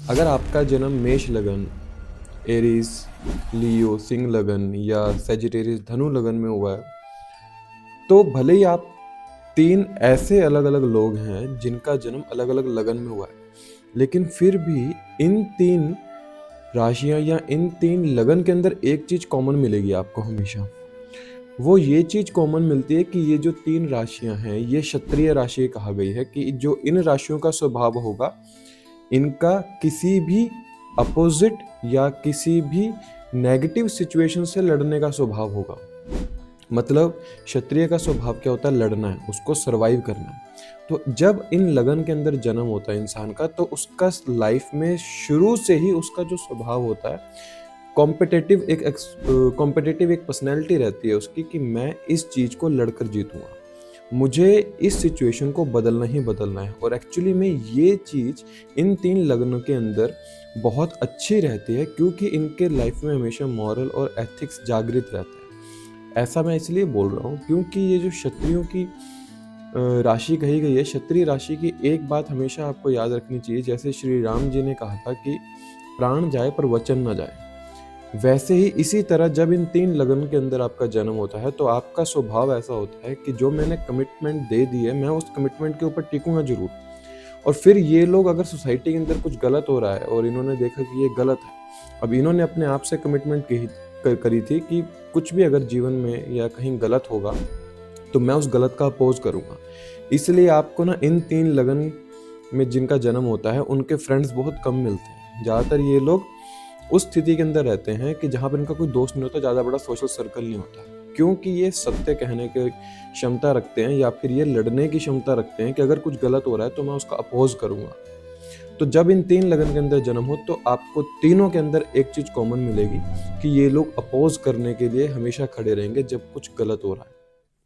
अगर आपका जन्म मेष लगन, एरीज, लियो, सिंह लगन या सेजिटेरियस धनु लगन में हुआ है, तो भले ही आप 3 ऐसे अलग-अलग लोग हैं जिनका जन्म अलग-अलग लगन में हुआ है, लेकिन फिर भी इन 3 राशियाँ या इन 3 लगन के अंदर एक चीज़ कॉमन मिलेगी आपको हमेशा। वो ये चीज़ कॉमन मिलती है कि ये जो 3 राशियाँ हैं, ये क्षत्रिय राशि कहा गई है कि जो इन राशियों का स्वभाव होगा, इनका किसी भी अपोज़िट या किसी भी नेगेटिव सिचुएशन से लड़ने का स्वभाव होगा। मतलब क्षत्रिय का स्वभाव क्या होता है? लड़ना है, उसको सर्वाइव करना है। तो जब इन लगन के अंदर जन्म होता है इंसान का, तो उसका लाइफ में शुरू से ही उसका जो स्वभाव होता है, कॉम्पिटिटिव एक पर्सनैलिटी रहती है उसकी कि मैं इस चीज़ को लड़कर जीतूँगा। मुझे इस सिचुएशन को बदलना ही बदलना है। और एक्चुअली में ये चीज़ इन 3 लग्नों के अंदर बहुत अच्छी रहती है, क्योंकि इनके लाइफ में हमेशा मॉरल और एथिक्स जागृत रहते हैं। ऐसा मैं इसलिए बोल रहा हूँ क्योंकि ये जो क्षत्रियों की राशि कही गई है, क्षत्रिय राशि की एक बात हमेशा आपको याद रखनी चाहिए। जैसे श्री राम जी ने कहा था कि प्राण जाए पर वचन ना जाए, वैसे ही इसी तरह जब इन 3 लगन के अंदर आपका जन्म होता है, तो आपका स्वभाव ऐसा होता है कि जो मैंने कमिटमेंट दे दी है, मैं उस कमिटमेंट के ऊपर टिकूंगा जरूर। और फिर ये लोग अगर सोसाइटी के अंदर कुछ गलत हो रहा है और इन्होंने देखा कि ये गलत है, अब इन्होंने अपने आप से कमिटमेंट करी थी कि कुछ भी अगर जीवन में या कहीं गलत होगा तो मैं उस गलत का अपोज करूंगा। इसलिए आपको ना इन 3 लगन में जिनका जन्म होता है, उनके फ्रेंड्स बहुत कम मिलते हैं। ज़्यादातर ये लोग उस स्थिति के अंदर रहते हैं कि जहाँ पर इनका कोई दोस्त नहीं होता, ज़्यादा बड़ा सोशल सर्कल नहीं होता, क्योंकि ये सत्य कहने की क्षमता रखते हैं या फिर ये लड़ने की क्षमता रखते हैं कि अगर कुछ गलत हो रहा है तो मैं उसका अपोज करूंगा। तो जब इन 3 लगन के अंदर जन्म हो, तो आपको तीनों के अंदर एक चीज़ कॉमन मिलेगी कि ये लोग अपोज करने के लिए हमेशा खड़े रहेंगे जब कुछ गलत हो रहा है।